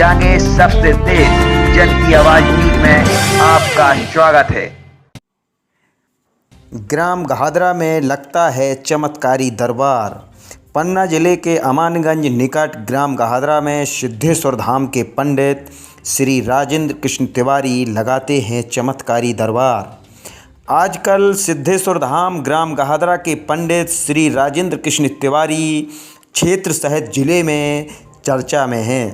जाने सबसे तेज जन की आवाज न्यूज में आपका स्वागत है। ग्राम गहादरा में लगता है चमत्कारी दरबार। पन्ना जिले के अमानगंज निकट ग्राम गहादरा में सिद्धेश्वर धाम के पंडित श्री राजेंद्र कृष्ण तिवारी लगाते हैं चमत्कारी दरबार। आजकल सिद्धेश्वर धाम ग्राम गहादरा के पंडित श्री राजेंद्र कृष्ण तिवारी क्षेत्र सहित जिले में चर्चा में हैं।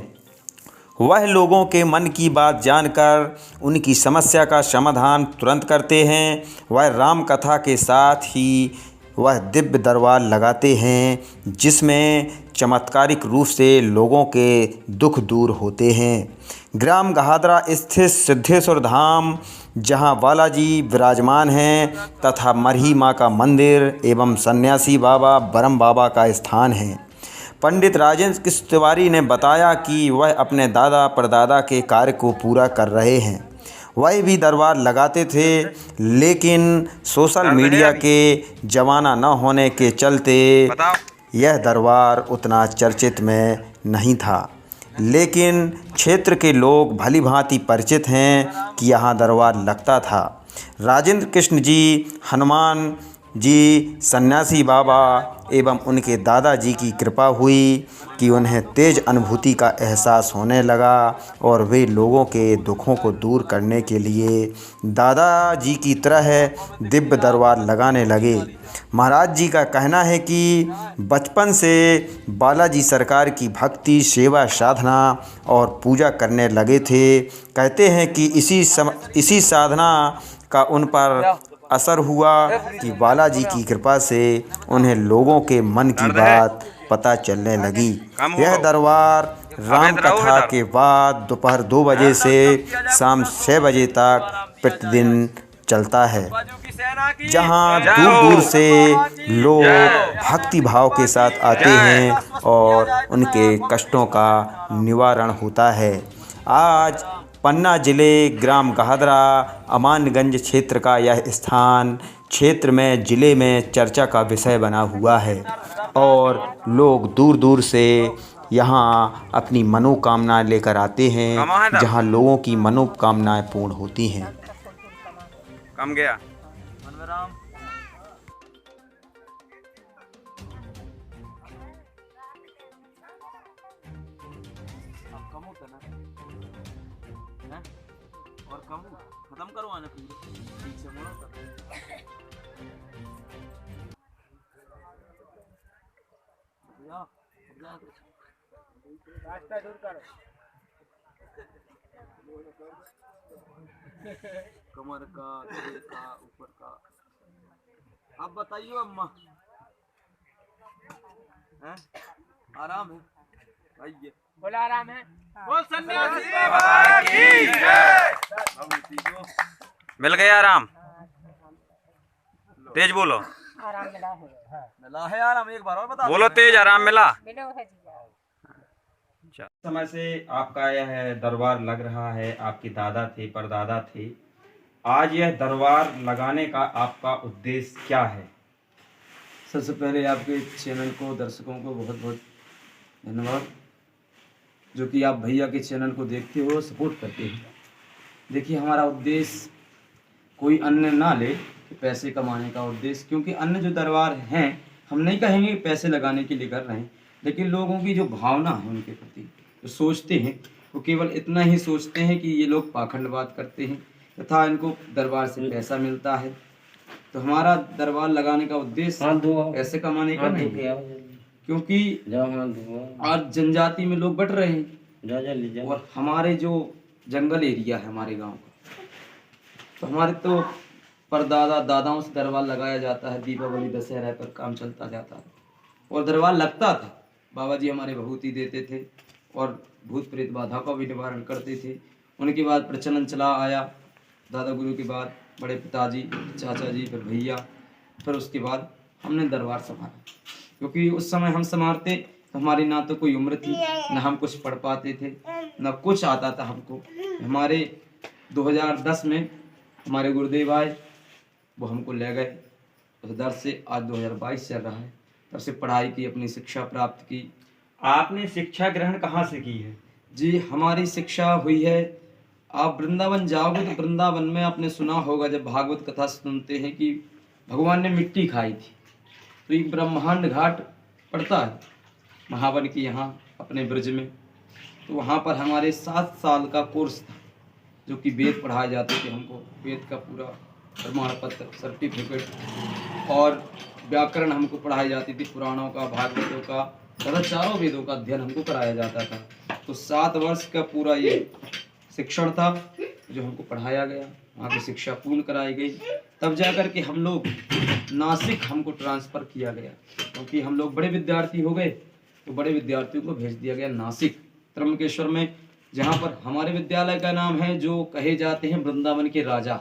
वह लोगों के मन की बात जानकर उनकी समस्या का समाधान तुरंत करते हैं। वह राम कथा के साथ ही वह दिव्य दरबार लगाते हैं जिसमें चमत्कारिक रूप से लोगों के दुख दूर होते हैं। ग्राम गहादरा स्थित सिद्धेश्वर धाम जहां बालाजी विराजमान हैं तथा मरही माँ का मंदिर एवं सन्यासी बाबा बरम बाबा का स्थान है। पंडित राजेंद्र कृष्ण तिवारी ने बताया कि वह अपने दादा परदादा के कार्य को पूरा कर रहे हैं। वह भी दरबार लगाते थे लेकिन सोशल मीडिया के ज़माना न होने के चलते यह दरबार उतना चर्चित में नहीं था, लेकिन क्षेत्र के लोग भली भांति परिचित हैं कि यहाँ दरबार लगता था। राजेंद्र कृष्ण जी हनुमान जी सन्यासी बाबा एवं उनके दादाजी की कृपा हुई कि उन्हें तेज अनुभूति का एहसास होने लगा और वे लोगों के दुखों को दूर करने के लिए दादाजी की तरह दिव्य दरबार लगाने लगे। महाराज जी का कहना है कि बचपन से बालाजी सरकार की भक्ति सेवा साधना और पूजा करने लगे थे। कहते हैं कि इसी साधना का उन पर असर हुआ कि बालाजी की कृपा से उन्हें लोगों के मन की बात पता चलने लगी। यह दरबार राम कथा के बाद दोपहर 2 बजे से शाम 6 बजे तक प्रतिदिन चलता है, जहां दूर दूर से लोग भक्ति भाव के साथ आते हैं और उनके कष्टों का निवारण होता है। आज पन्ना जिले ग्राम गहादरा अमानगंज क्षेत्र का यह स्थान क्षेत्र में जिले में चर्चा का विषय बना हुआ है और लोग दूर दूर से यहाँ अपनी मनोकामनाएं लेकर आते हैं, जहाँ लोगों की मनोकामनाएं पूर्ण होती हैं। कम गया और कम खत्म करवाना ठीक से मोड़ो रास्ता दूर करो कमर का दिल का ऊपर का। अब बताइए अम्मा हैं आराम है आइए बोला आराम है बोल सन्यासी बाबा की जय। मिल गया आराम तेज बोलो आराम मिला है आराम एक बार और बता बोलो तेज आराम मिला समय से आपका यह दरबार लग रहा है, आपके दादा थे परदादा थे। आज यह दरबार लगाने का आपका उद्देश्य क्या है? सबसे पहले आपके चैनल को दर्शकों को बहुत बहुत धन्यवाद, जो कि आप भैया के चैनल को देखते हो सपोर्ट करते हैं। देखिए हमारा उद्देश्य कोई अन्य ना ले कि पैसे कमाने का उद्देश्य, क्योंकि अन्य जो दरबार हैं हम नहीं कहेंगे पैसे लगाने के लिए कर रहे हैं, लेकिन लोगों की जो भावना है उनके प्रति जो सोचते हैं वो केवल इतना ही सोचते हैं कि ये लोग पाखंडवाद करते हैं तथा इनको दरबार से पैसा मिलता है। तो हमारा दरबार लगाने का उद्देश्य पैसे कमाने का नहीं है, क्योंकि आज जनजाति में लोग बढ़ रहे हैं और हमारे जो जंगल एरिया है हमारे गांव का, तो हमारे तो परदादा दादाओं से दरबार लगाया जाता है। दीपावली दशहरा पर काम चलता जाता है और दरबार लगता था। बाबा जी हमारे भभूति देते थे और भूत प्रेत बाधा का भी निवारण करते थे। उनके बाद प्रचलन चला आया, दादा गुरु के बाद बड़े पिताजी चाचा जी फिर भैया, फिर उसके बाद हमने दरबार संभाला। क्योंकि उस समय हम संभालते तो हमारी ना तो कोई उम्र थी, ना हम कुछ पढ़ पाते थे, ना कुछ आता था हमको। हमारे 2010 में हमारे गुरुदेव आए, वो हमको ले गए। उस दर से आज 2022 चल रहा है, तब से पढ़ाई की, अपनी शिक्षा प्राप्त की। आपने शिक्षा ग्रहण कहाँ से की है? जी हमारी शिक्षा हुई है। आप वृंदावन जाओगे तो वृंदावन में आपने सुना होगा, जब भागवत कथा सुनते हैं कि भगवान ने मिट्टी खाई थी, तो एक ब्रह्मांड घाट पड़ता है महावन की यहाँ अपने ब्रज में। तो वहाँ पर हमारे 7 साल का कोर्स था, जो कि वेद पढ़ाए जाते थे हमको, वेद का पूरा प्रमाण पत्र, सर्टिफिकेट, और व्याकरण हमको पढ़ाई जाती थी, पुराणों का, भागवतों का तथा चारों वेदों का अध्ययन हमको कराया जाता था। तो 7 वर्ष का पूरा ये शिक्षण था जो हमको पढ़ाया गया, वहाँ की शिक्षा पूर्ण कराई गई। तब जाकर के हम लोग नासिक हमको ट्रांसफ़र किया गया, क्योंकि हम लोग बड़े विद्यार्थी हो गए, तो बड़े विद्यार्थियों को भेज दिया गया नासिक त्र्यंबकेश्वर में, जहाँ पर हमारे विद्यालय का नाम है, जो कहे जाते हैं वृंदावन के राजा,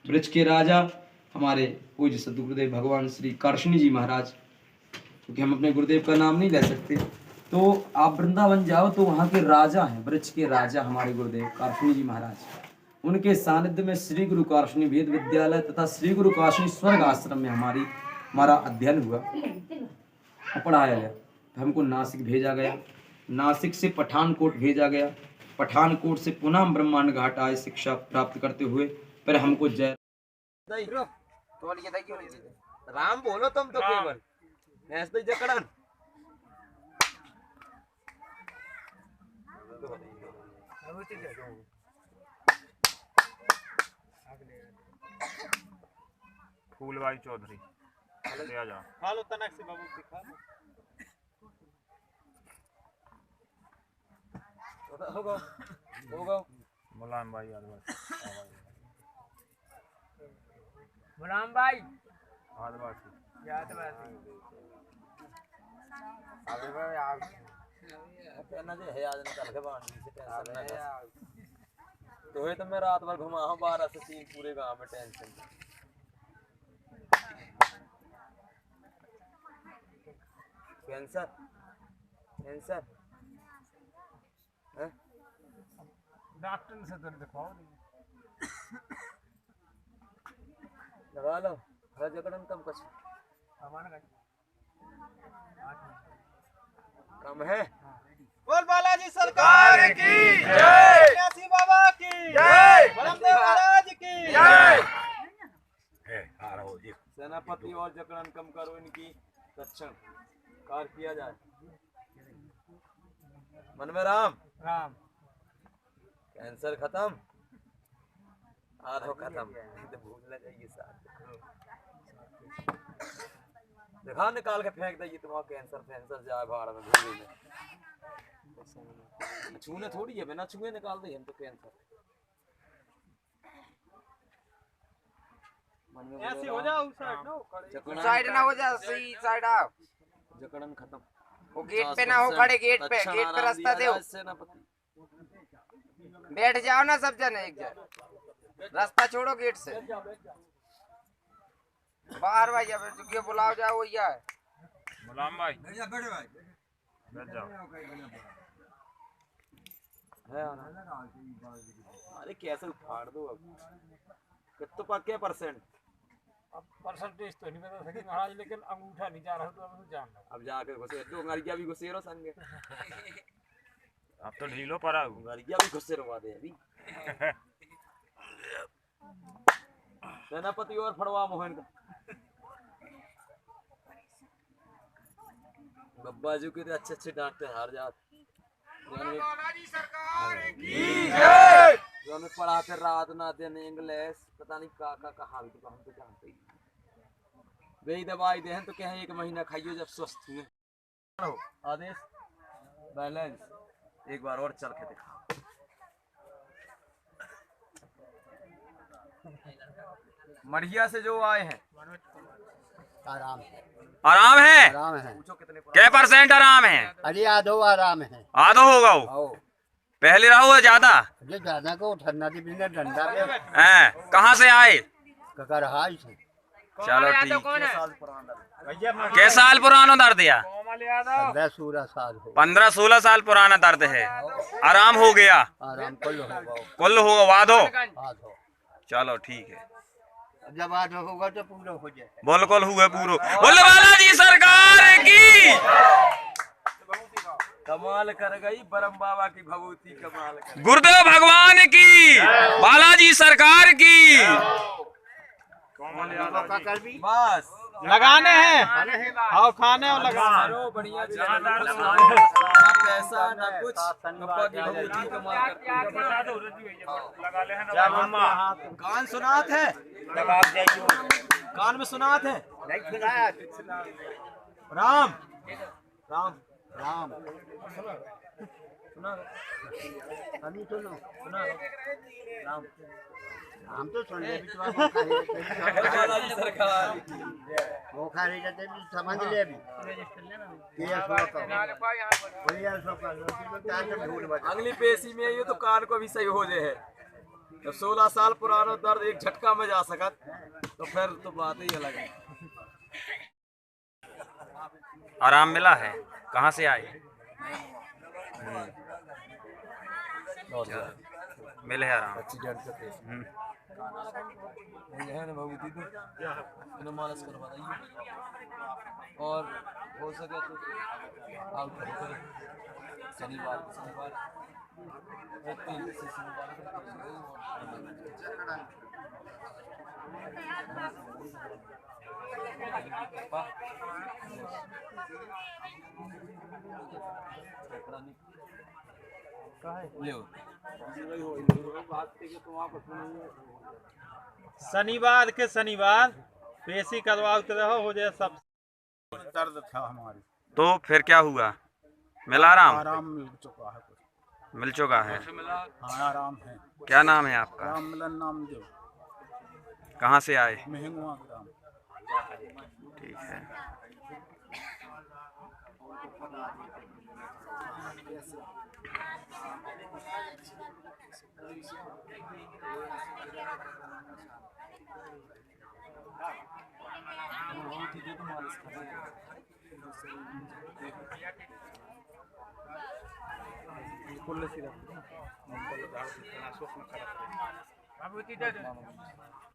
ब्रज के राजा हमारे पूज्य सद्गुरुदेव भगवान श्री कार्षणी जी महाराज, क्योंकि हम अपने गुरुदेव का नाम नहीं ले सकते। तो आप वृंदावन जाओ तो वहाँ के राजा हैं, ब्रज के राजा हमारे गुरुदेव कार्षणी जी महाराज, उनके सानिध्य में श्री गुरु कार्षणी वेद विद्यालय तथा श्री गुरु कार्षणी स्वर्ग आश्रम में हमारा अध्ययन हुआ और पढ़ाया गया। तो हमको नासिक भेजा गया, नासिक से पठानकोट भेजा गया, पठानकोट से पुनः ब्रह्मांड घाट आए शिक्षा प्राप्त करते हुए। पर हमको जय राम बोलो तुम तो केवल ऐसे जकड़न फूलबाई चौधरी ले आ जाओ। हालो तनक से बाबू दिखा होगा मुलायम भाई आदिवासी मुलायम भाई आदिवासी अबे भाई आप कहना जे है आज निकल के बांध से टेंशन ना तो है। तो मैं रात भर घुमा हूं 12 से 3 पूरे गांव में टेंशन। कैंसर कैंसर है डॉक्टर से तो दिखाओ लगा लो जकड़न कम कुछ कम है। बोल बालाजी सरकार की जय, सन्यासी बाबा की जय, बलमदेव महाराज की जय। सेनापति और जकड़न कम करो, इनकी तत्क्षण कार्य किया जाए। मन में राम राम कैंसर खत्म, आधो खत्म, भूल न जाइए साथ दिखा निकाल के फेंक देगी तुम्हारा कैंसर फैंसर जाए भाड़ में धूल में। छूने थोड़ी है, बिना छुए निकाल दे हम तो कैंसर। ऐसे हो जाओ साइड ना हो जा, सही साइड आओ। जकड़न खत्म, वो गेट पे ना हो खड़े, गेट पे रास्ता दो, बैठ जाओ ना सब जने, एक जन रास्ता छोड़ो गेट से बाहर। भाई अब बुलाओ जाओ, वही है मुलायम भाई बैठ जाओ। अरे कैसे उखाड़ दो अब, कितना पक्के परसेंट? अब परसेंटेज तो नहीं बता सके महाराज, लेकिन अंगूठा नहीं जा रहा तो अब जान लो। अब जाकर घुसे दो गाड़ियां भी घुसे रो संगे। अब तो ढीलो पड़ा गाड़ियां भी घुसे रवा दे अभी। सेनापति और फड़वा मोहन का बब्बा जी के अच्छे अच्छे डॉक्टर हार जाते जो हमें पढ़ाते रात ना दिन इंग्लिश पता नहीं का हाल तो हम तो जानते ही। वही दवाई दे तो कहें 1 महीना खाइयो जब स्वस्थ हुए। आदेश बैलेंस एक बार और चल के दिखा। मढ़िया से जो आए हैं आराम है, आराम है। आराम है। पूछो कितने क्या परसेंट आराम है? अरे आधो आराम है, आधो होगा वो। पहले रहो ज्यादा ये ज्यादा को ठंडा के बिना डंडा पे हैं। कहाँ से आए? ककर हाई से। चलो ठीक। क्या साल पुराना दर्द या? 15-16 साल हो, 15-16 साल पुराना दर्द है। आराम हो गया? आराम कुल होगा, कुल होगा वादो? आधो। चलो ठीक है, जब आधो होगा तो पूरा हो जाए। बिल्कुल हुए पूरो। बोले बालाजी सरकार की। कमाल कमाल कर गई, बरम बाबा की भभूति कमाल कर गई। गुरुदेव भगवान की, बालाजी सरकार की। बस लगाने हैं और खाने और लगाने। करो बढ़िया चैनल, ना पैसा ना कुछ, बाबा की भभूति कमाल करती है। कान सुनात है, कान में सुनात है। राम राम राम सुना सुना राम हम तो सुन ले बालाजी सरकार। वो खा रही जाते भी समझ ले अभी क्या अगली पेशी में ये तो कान को भी सही हो जाए है। जब 16 साल पुराना दर्द एक झटका में जा सकत तो फिर तो बात ही अलग है। आराम मिला है? कहाँ से आए? मिले है आराम। मालिश करवा दीजिए और हो सके तो आउट करो शनिवार शनिवार के शनिवार पेशी करवाते रहो, हो जाए सब। दर्द था हमारी, तो फिर क्या हुआ? मिला आराम? आराम मिल चुका है, कुछ मिल चुका है। हाँ आराम है। क्या नाम है आपका? राम मिलन नाम दो। कहाँ से आए? महंगुआ ग्राम। ठीक है। बाबू